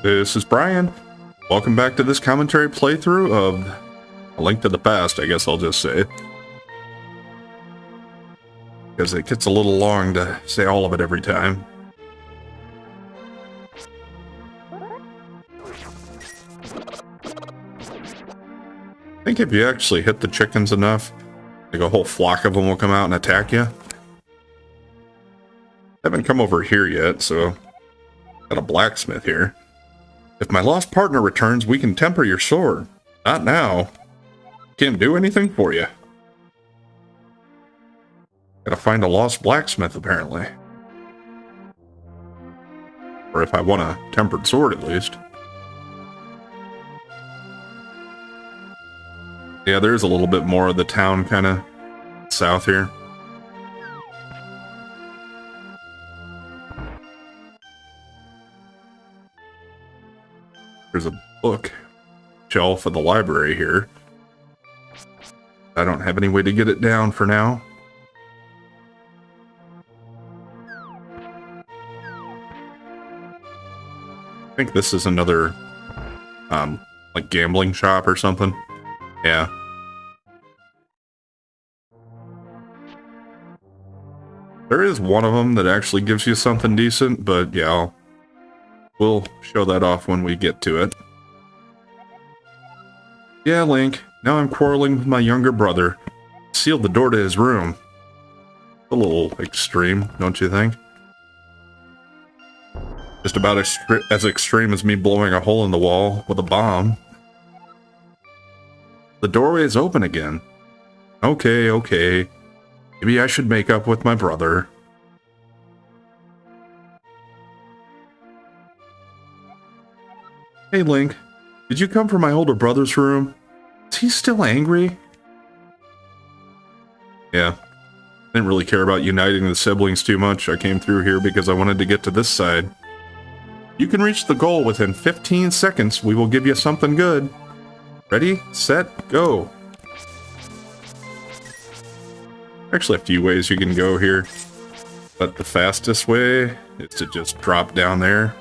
This is Brian. Welcome back to this commentary playthrough of A Link to the Past, I guess I'll just say. Because it gets a little long to say all of it every time. I think if you actually hit the chickens enough, like a whole flock of them will come out and attack you. Haven't come over here yet, so got a blacksmith here. If my lost partner returns, we can temper your sword. Not now. Can't do anything for you. Gotta find a lost blacksmith, apparently. Or if I want a tempered sword, at least. Yeah, there's a little bit more of the town kind of south here. There's a book shelf of the library here. I don't have any way to get it down for now. I think this is another, like gambling shop or something. Yeah. There is one of them that actually gives you something decent, but yeah, we'll show that off when we get to it. Yeah, Link, now I'm quarreling with my younger brother. Sealed the door to his room. A little extreme, don't you think? Just about as extreme as me blowing a hole in the wall with a bomb. The doorway is open again. Okay. Maybe I should make up with my brother. Hey, Link. Did you come from my older brother's room? Is he still angry? Yeah. Didn't really care about uniting the siblings too much. I came through here because I wanted to get to this side. You can reach the goal within 15 seconds. We will give you something good. Ready, set, go. Actually, a few ways you can go here. But the fastest way is to just drop down there.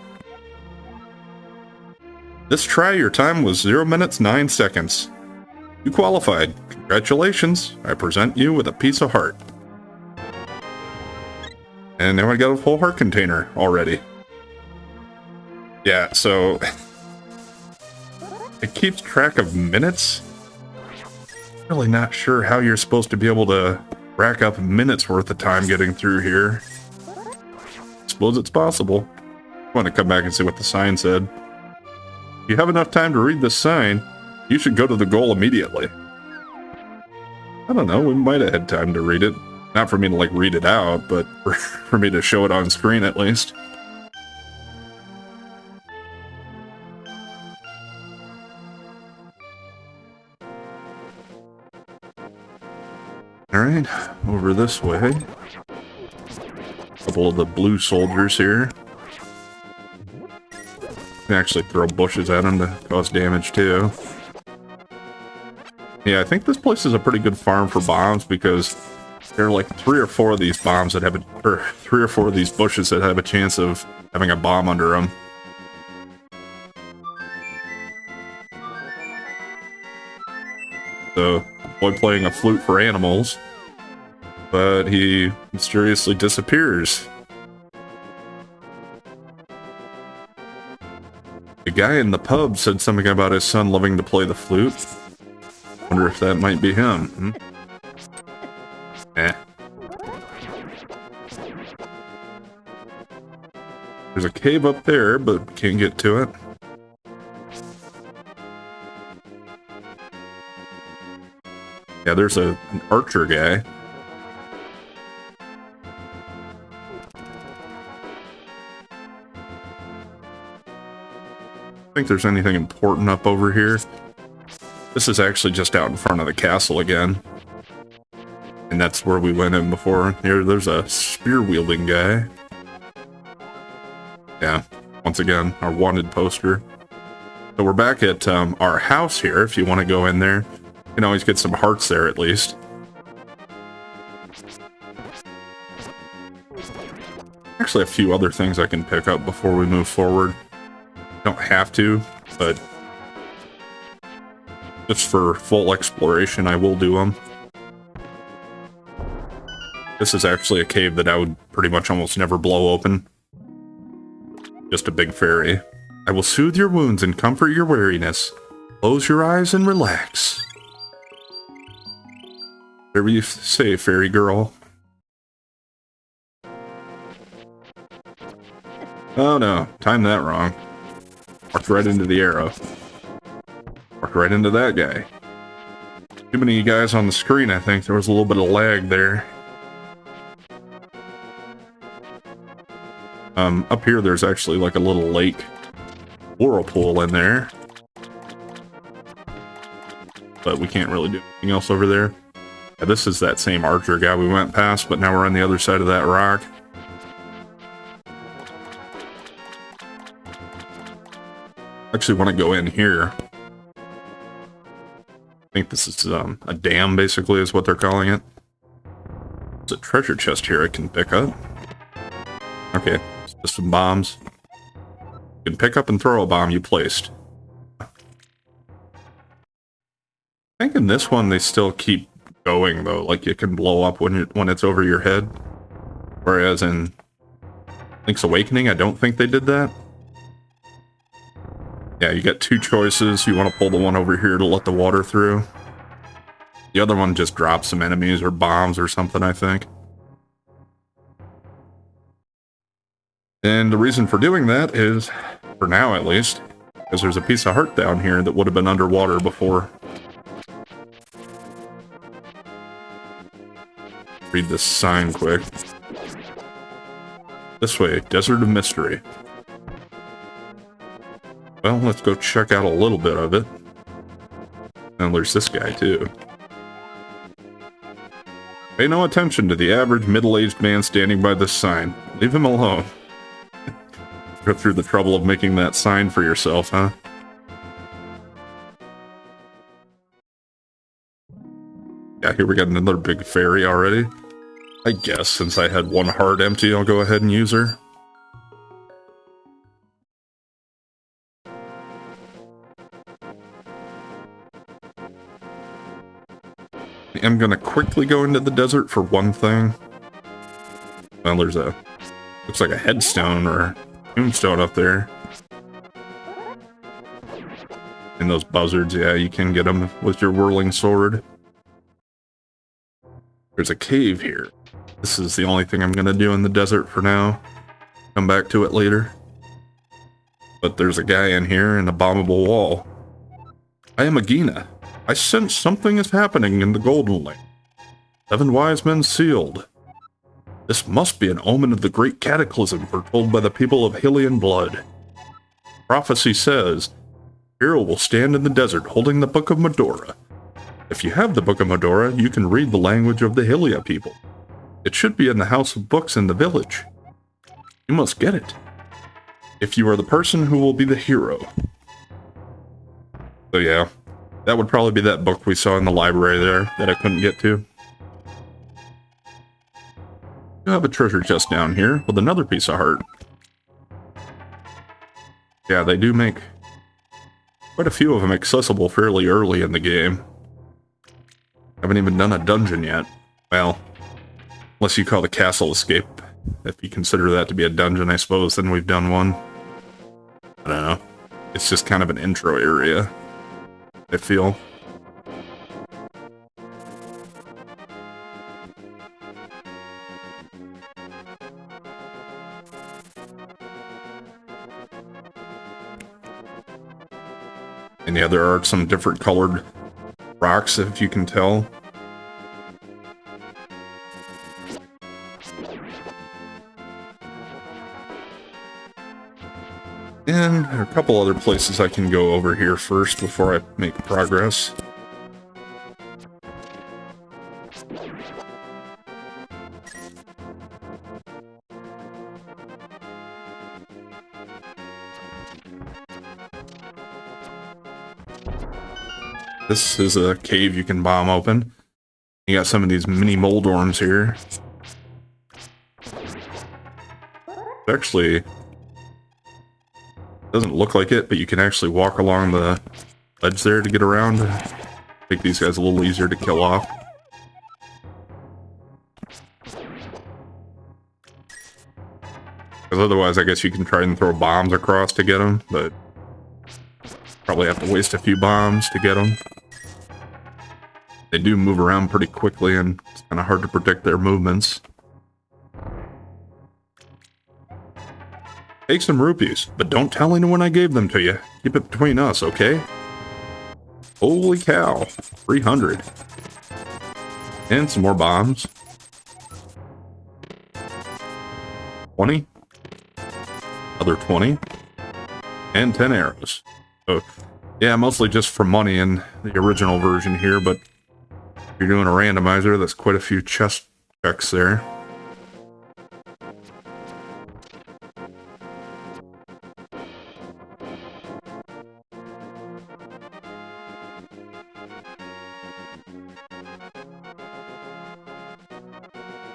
This try, your time was 0 minutes 9 seconds. You qualified. Congratulations. I present you with a piece of heart. And now I got a full heart container already. Yeah, so it keeps track of minutes. Really not sure how you're supposed to be able to rack up minutes worth of time getting through here. Suppose it's possible. I want to come back and see what the sign said. If you have enough time to read this sign, you should go to the goal immediately. I don't know, we might have had time to read it. Not for me to, like, read it out, but for me to show it on screen at least. Alright, over this way. A couple of the blue soldiers here. You can actually throw bushes at them to cause damage too. Yeah, I think this place is a pretty good farm for bombs because there are like 3 or 4 of these bombs that have a, or 3 or 4 of these bushes that have a chance of having a bomb under them. So, boy playing a flute for animals, but he mysteriously disappears. The guy in the pub said something about his son loving to play the flute. Wonder if that might be him. Eh. There's a cave up there, but can't get to it. Yeah, there's an archer guy. I think there's anything important up over here. This is actually just out in front of the castle again. And that's where we went in before. Here, there's a spear-wielding guy. Yeah, once again, our wanted poster. So we're back at our house here, if you want to go in there. You can always get some hearts there, at least. Actually, a few other things I can pick up before we move forward. Don't have to, but just for full exploration, I will do them. This is actually a cave that I would pretty much almost never blow open. Just a big fairy. I will soothe your wounds and comfort your weariness. Close your eyes and relax. Whatever you say, fairy girl. Oh no, timed that wrong. Walked right into the arrow. Walked right into that guy. Too many guys on the screen, I think. There was a little bit of lag there. Up here there's actually like a little lake whirlpool in there. But we can't really do anything else over there. Yeah, this is that same archer guy we went past, but now we're on the other side of that rock. Actually want to go in here. I think this is a dam, basically, is what they're calling it. There's a treasure chest here I can pick up. Okay, it's just some bombs. You can pick up and throw a bomb you placed. I think in this one they still keep going, though. Like, you can blow up when it's over your head. Whereas in Link's Awakening, I don't think they did that. Yeah, you get two choices. You want to pull the one over here to let the water through. The other one just drops some enemies or bombs or something, I think. And the reason for doing that is, for now at least, because there's a piece of heart down here that would have been underwater before. Read this sign quick. This way, Desert of Mystery. Well, let's go check out a little bit of it. And there's this guy, too. Pay no attention to the average middle-aged man standing by this sign. Leave him alone. Go through the trouble of making that sign for yourself, huh? Yeah, here we got another big fairy already. I guess since I had one heart empty, I'll go ahead and use her. I'm gonna quickly go into the desert for one thing. Well, there's a... looks like a headstone or tombstone up there. And those buzzards, yeah, you can get them with your whirling sword. There's a cave here. This is the only thing I'm gonna do in the desert for now. Come back to it later. But there's a guy in here and a bombable wall. I am Agina. I sense something is happening in the Golden Land. 7 wise men sealed. This must be an omen of the great cataclysm foretold by the people of Hylian blood. Prophecy says, Hero will stand in the desert holding the Book of Medora. If you have the Book of Medora, you can read the language of the Hylia people. It should be in the house of books in the village. You must get it. If you are the person who will be the hero. So yeah. That would probably be that book we saw in the library there that I couldn't get to. You have a treasure chest down here with another piece of heart. Yeah, they do make quite a few of them accessible fairly early in the game. Haven't even done a dungeon yet. Well, unless you call the castle escape. If you consider that to be a dungeon, I suppose, then we've done one. I don't know. It's just kind of an intro area, I feel. And yeah, there are some different colored rocks, if you can tell. And there are a couple other places I can go over here first before I make progress. This is a cave you can bomb open. You got some of these mini moldorms here. Actually, Doesn't look like it, but you can actually walk along the ledge there to get around. Make these guys a little easier to kill off. Because otherwise, I guess you can try and throw bombs across to get them, but probably have to waste a few bombs to get them. They do move around pretty quickly, and it's kind of hard to predict their movements. Take some rupees, but don't tell anyone I gave them to you. Keep it between us, okay? Holy cow, 300. And some more bombs. 20. Another 20. And 10 arrows. So, yeah, mostly just for money in the original version here, but if you're doing a randomizer, that's quite a few chest checks there.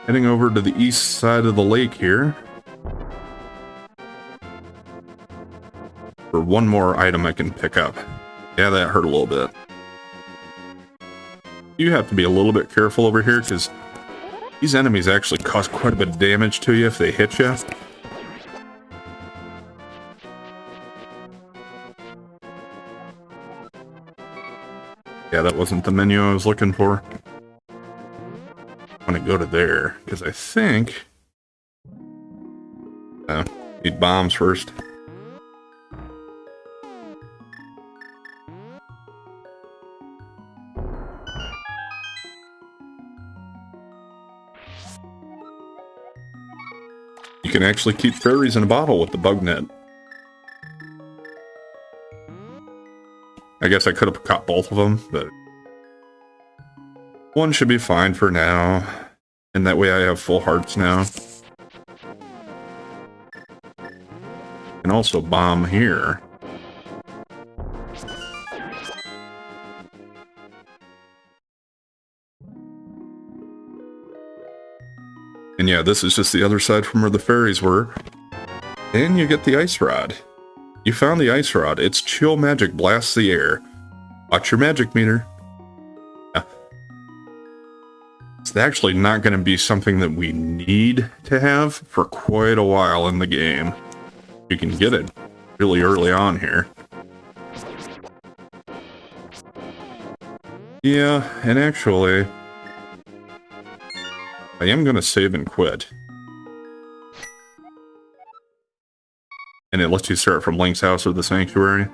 Heading over to the east side of the lake here. For one more item I can pick up. Yeah, that hurt a little bit. You have to be a little bit careful over here, because these enemies actually cause quite a bit of damage to you if they hit you. Yeah, that wasn't the menu I was looking for. I'm gonna go to there, because I think... need bombs first. You can actually keep fairies in a bottle with the bug net. I guess I could have caught both of them, but... one should be fine for now. And that way I have full hearts now. And also bomb here. And yeah, this is just the other side from where the fairies were. And you get the ice rod. You found the ice rod. Its chill magic blasts the air. Watch your magic meter. It's actually not going to be something that we need to have for quite a while in the game. You can get it really early on here. Yeah, and actually, I am going to save and quit. And it lets you start from Link's house or the sanctuary.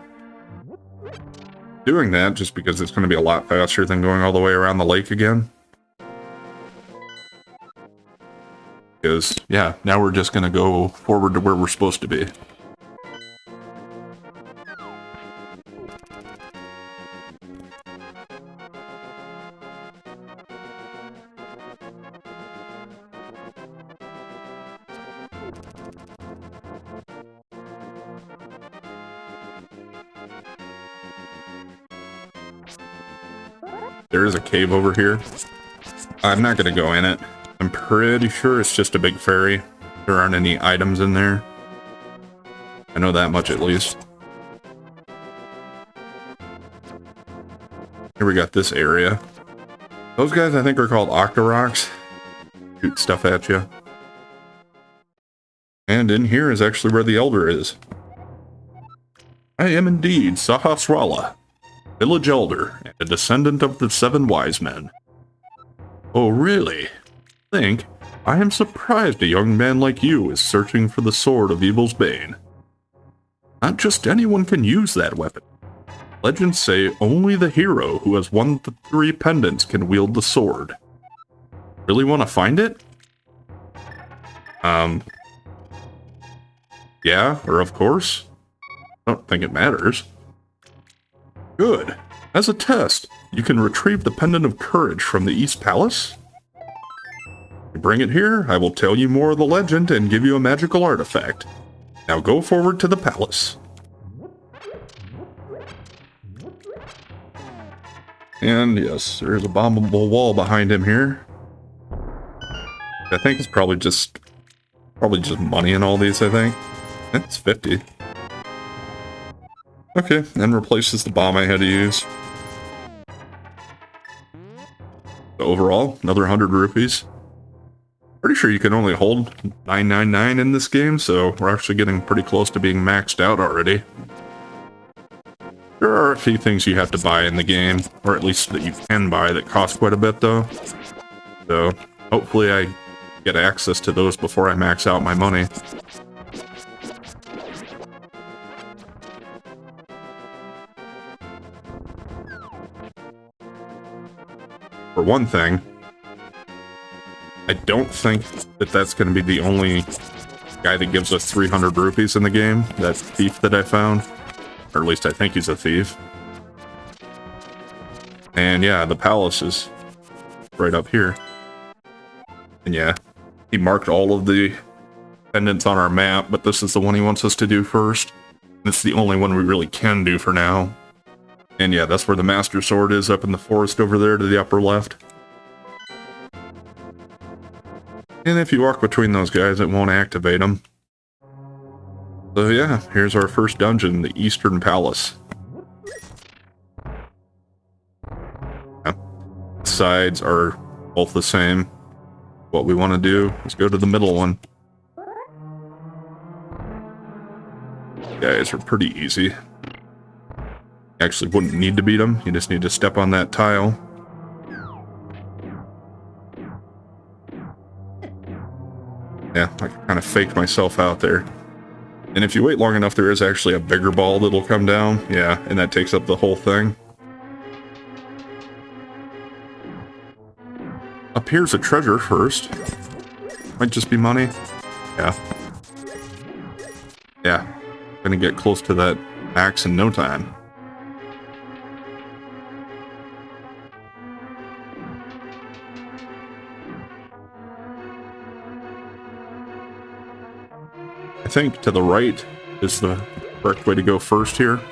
Doing that just because it's going to be a lot faster than going all the way around the lake again. Because, yeah, now we're just going to go forward to where we're supposed to be. There is a cave over here. I'm not going to go in it. I'm pretty sure it's just a big fairy. There aren't any items in there. I know that much at least. Here we got this area. Those guys I think are called Octoroks. Shoot stuff at you. And in here is actually where the Elder is. I am indeed Sahasrara, village elder, and a descendant of the 7 wise men. Oh really? I am surprised a young man like you is searching for the sword of evil's bane. Not just anyone can use that weapon. Legends say only the hero who has won the 3 pendants can wield the sword. Really want to find it? Yeah, or of course. I don't think it matters. Good. As a test, you can retrieve the Pendant of Courage from the East Palace. You bring it here, I will tell you more of the legend and give you a magical artifact. Now go forward to the palace. And yes, there's a bombable wall behind him here. I think it's probably just money in all these, I think. It's 50. Okay, and replaces the bomb I had to use. So overall, another 100 rupees. Pretty sure you can only hold 999 in this game, so we're actually getting pretty close to being maxed out already. There are a few things you have to buy in the game, or at least that you can buy, that cost quite a bit though. So hopefully I get access to those before I max out my money. For one thing, I don't think that that's going to be the only guy that gives us 300 rupees in the game, that thief that I found. Or at least I think he's a thief. And yeah, the palace is right up here. And yeah, he marked all of the pendants on our map, but this is the one he wants us to do first. It's the only one we really can do for now. And yeah, that's where the Master Sword is, up in the forest over there to the upper left. And if you walk between those guys, it won't activate them. So yeah, here's our first dungeon, the Eastern Palace. Yeah. Sides are both the same. What we want to do is go to the middle one. Guys are pretty easy. You actually wouldn't need to beat them, you just need to step on that tile. Yeah, I kind of faked myself out there. And if you wait long enough, there is actually a bigger ball that'll come down. Yeah, and that takes up the whole thing. Up here's a treasure first. Might just be money. Yeah. Yeah. Gonna get close to that max in no time. I think to the right is the correct way to go first here.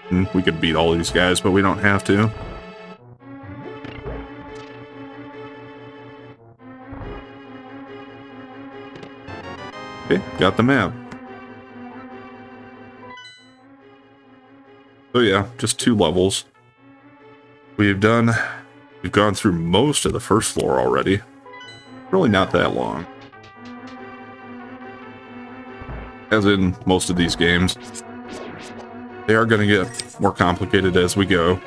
And we could beat all these guys, but we don't have to. Okay, got the map. So yeah, just 2 levels. We've gone through most of the first floor already. Really not that long. As in most of these games. They are going to get more complicated as we go.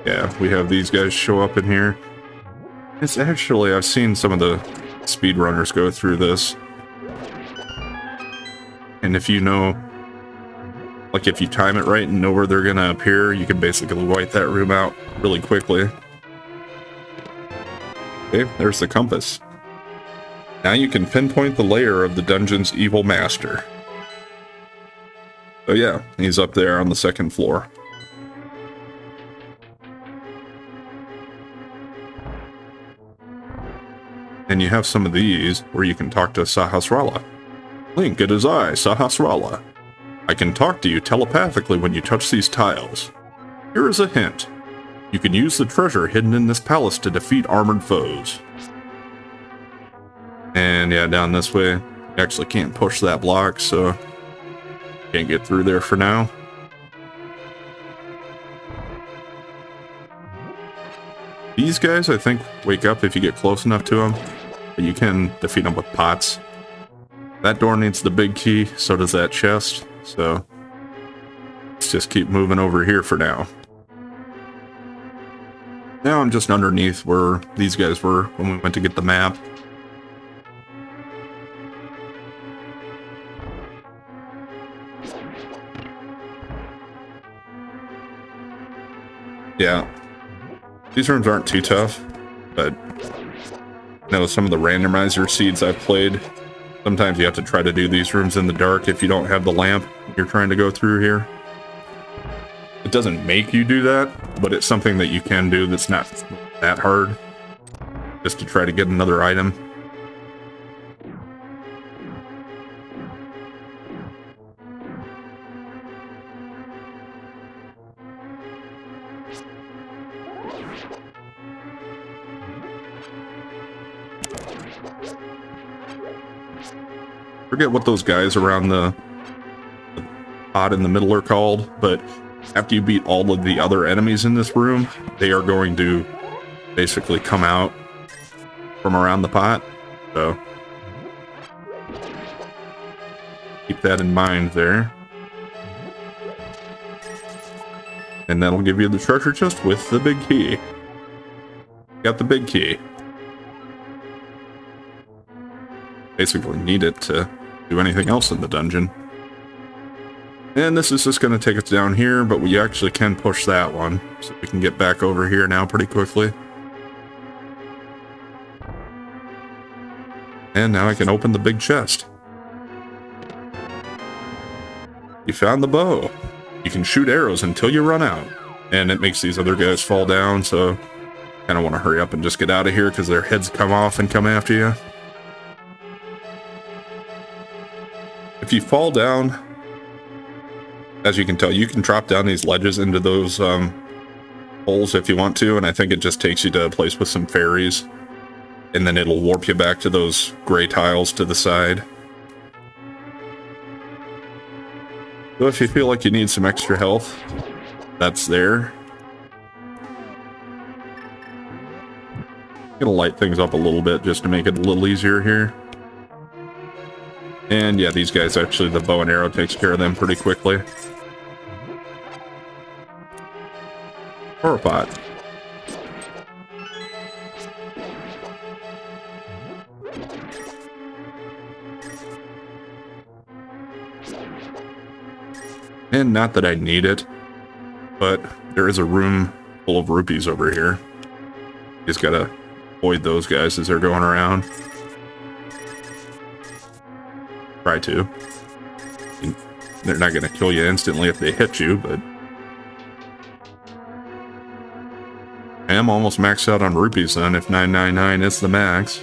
Yeah, we have these guys show up in here. It's actually, I've seen some of the speedrunners go through this. And if you know, like if you time it right and know where they're gonna appear, you can basically wipe that room out really quickly. Okay, there's the compass. Now you can pinpoint the lair of the dungeon's evil master. Oh yeah, he's up there on the 2nd floor. And you have some of these where you can talk to Sahasrara. Link, it is I, Sahasrara. I can talk to you telepathically when you touch these tiles. Here is a hint. You can use the treasure hidden in this palace to defeat armored foes. And yeah, down this way, you actually can't push that block, so can't get through there for now. These guys, I think, wake up if you get close enough to them, but you can defeat them with pots. That door needs the big key, so does that chest, so let's just keep moving over here for now. Now I'm just underneath where these guys were when we went to get the map. Yeah. These rooms aren't too tough, but I know some of the randomizer seeds I've played Sometimes you have to try to do these rooms in the dark if you don't have the lamp you're trying to go through here. It doesn't make you do that, but it's something that you can do that's not that hard. Just to try to get another item. Forget what those guys around the pot in the middle are called, but after you beat all of the other enemies in this room, they are going to basically come out from around the pot. So keep that in mind there. And that'll give you the treasure chest with the big key. Got the big key. Basically need it to do anything else in the dungeon. And this is just going to take us down here, but we actually can push that one. So we can get back over here now pretty quickly. And now I can open the big chest. You found the bow. You can shoot arrows until you run out. And it makes these other guys fall down, so kind of want to hurry up and just get out of here because their heads come off and come after you. If you fall down, as you can tell, you can drop down these ledges into those holes if you want to, and I think it just takes you to a place with some fairies, and then it'll warp you back to those gray tiles to the side. So if you feel like you need some extra health, that's there. Gonna light things up a little bit just to make it a little easier here. And yeah, these guys actually, the bow and arrow takes care of them pretty quickly. Horror pot. And not that I need it, but there is a room full of rupees over here. You just gotta avoid those guys as they're going around. Try to. They're not gonna kill you instantly if they hit you, but I am almost maxed out on rupees then, if 999 is the max.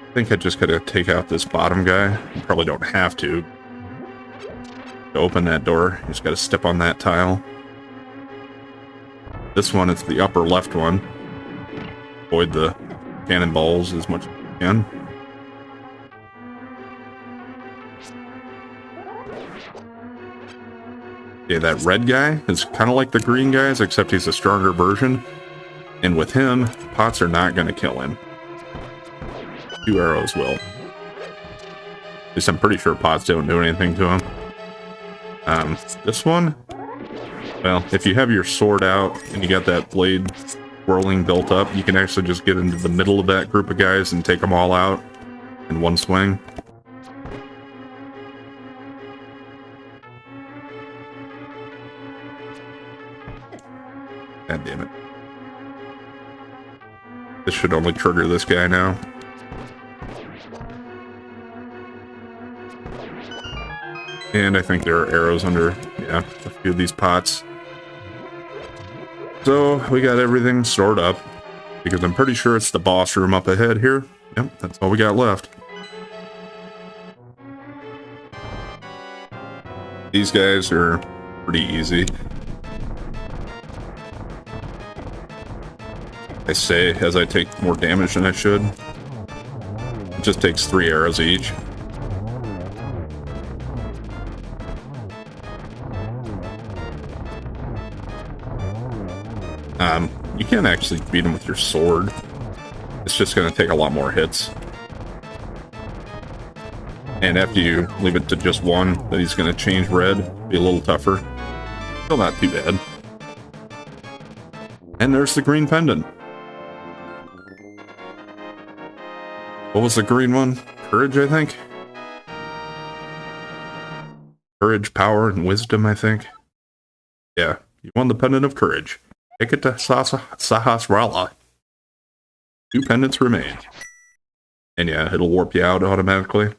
I think I just gotta take out this bottom guy. You probably don't have to open that door. You just gotta step on that tile. This one is the upper left one. Avoid the cannonballs as much as you can. Okay, that red guy is kind of like the green guys, except he's a stronger version. And with him, pots are not going to kill him. 2 arrows will. At least I'm pretty sure pots don't do anything to him. This one, well, if you have your sword out and you got that blade whirling built up, you can actually just get into the middle of that group of guys and take them all out in one swing. God damn it. This should only trigger this guy now. And I think there are arrows under, yeah, a few of these pots. So we got everything stored up, because I'm pretty sure it's the boss room up ahead here. Yep, that's all we got left. These guys are pretty easy. I say as I take more damage than I should. It just takes 3 arrows each. You can't actually beat him with your sword. It's just going to take a lot more hits. And after you leave it to just one, then he's going to change red, be a little tougher. Still not too bad. And there's the green pendant. What was the green one? Courage, I think? Courage, power, and wisdom, I think. Yeah, you won the Pendant of Courage. Take it to Sahasrara. 2 pendants remain. And yeah, it'll warp you out automatically.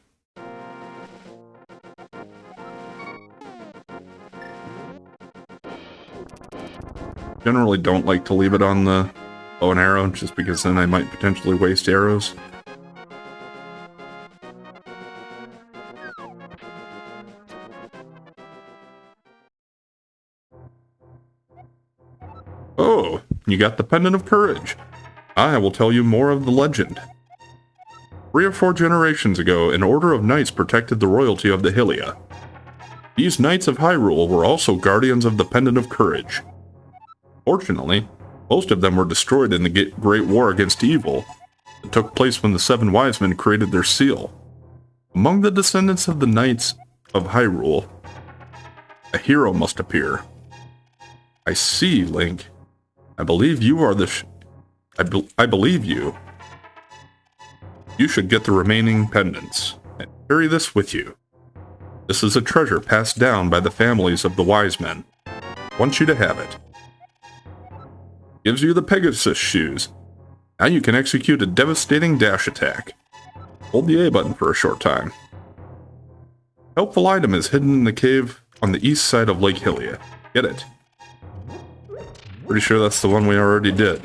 Generally don't like to leave it on the bow and arrow, just because then I might potentially waste arrows. Oh, you got the Pendant of Courage. I will tell you more of the legend. 3 or 4 generations ago, an order of knights protected the royalty of the Hylia. These knights of Hyrule were also guardians of the Pendant of Courage. Fortunately, most of them were destroyed in the Great War against evil that took place when the 7 wise men created their seal. Among the descendants of the knights of Hyrule, a hero must appear. I see, Link. I believe you are the I believe you. You should get the remaining pendants and carry this with you. This is a treasure passed down by the families of the wise men. I want you to have it. Gives you the Pegasus shoes. Now you can execute a devastating dash attack. Hold the A button for a short time. Helpful item is hidden in the cave on the east side of Lake Hylia. Get it. Pretty sure that's the one we already did.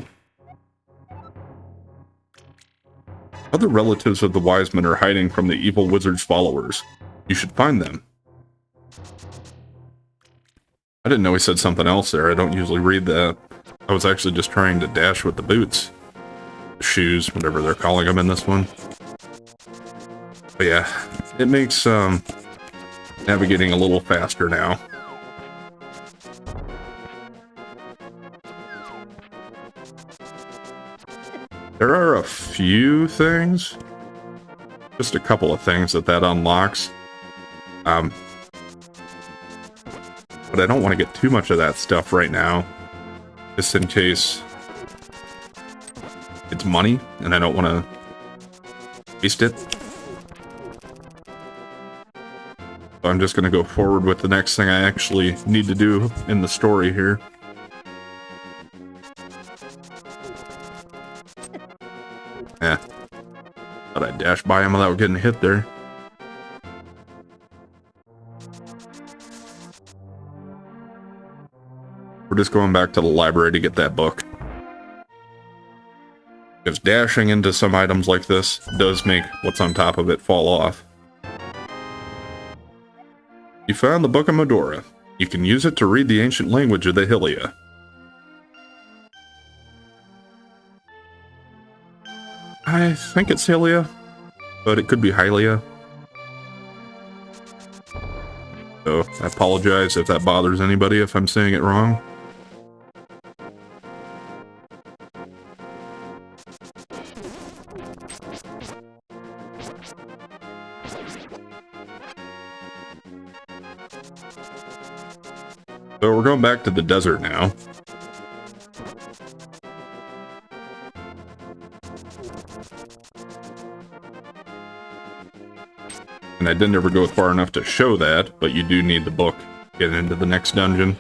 Other relatives of the wise men are hiding from the evil wizard's followers. You should find them. I didn't know he said something else there. I don't usually read that. I was actually just trying to dash with the boots. Shoes, whatever they're calling them in this one. But yeah, it makes navigating a little faster now. There are a few things, just a couple of things that unlocks. But I don't want to get too much of that stuff right now, just in case it's money and I don't want to waste it. So I'm just going to go forward with the next thing I actually need to do in the story here. Yeah. Thought I'd dash by him without getting hit there. We're just going back to the library to get that book. Because dashing into some items like this does make what's on top of it fall off. You found the Book of Medora. You can use it to read the ancient language of the Hylia. I think it's Hylia, but it could be Hylia. So I apologize if that bothers anybody if I'm saying it wrong. So we're going back to the desert now. And I didn't ever go far enough to show that, but you do need the book to get into the next dungeon.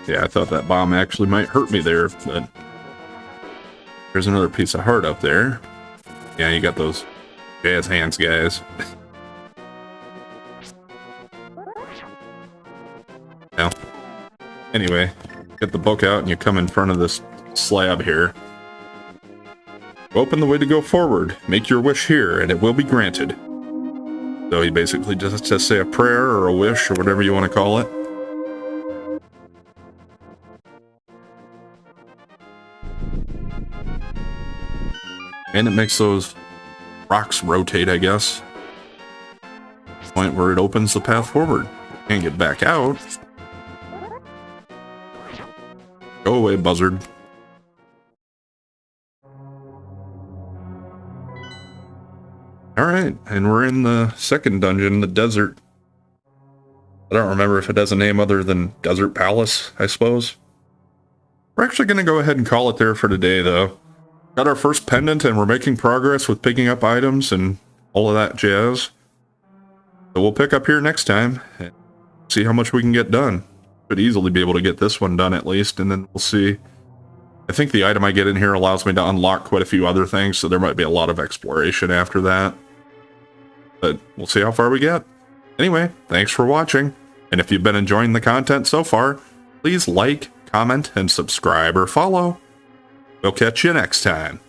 Yeah, I thought that bomb actually might hurt me there, but there's another piece of heart up there. Yeah, you got those jazz hands, guys. Now, anyway, get the book out and you come in front of this slab here. Open the way to go forward. Make your wish here, and it will be granted. So you basically just say a prayer or a wish or whatever you want to call it. And it makes those rocks rotate, I guess. point where it opens the path forward. Can't get back out. Go away, buzzard. Alright, and we're in the second dungeon, the desert. I don't remember if it has a name other than Desert Palace, I suppose. We're actually going to go ahead and call it there for today, though. Got our first pendant, and we're making progress with picking up items and all of that jazz. So we'll pick up here next time and see how much we can get done. Could easily be able to get this one done at least, and then we'll see. I think the item I get in here allows me to unlock quite a few other things, so there might be a lot of exploration after that. But we'll see how far we get. Anyway, thanks for watching, and if you've been enjoying the content so far, please like, comment, and subscribe or follow. We'll catch you next time.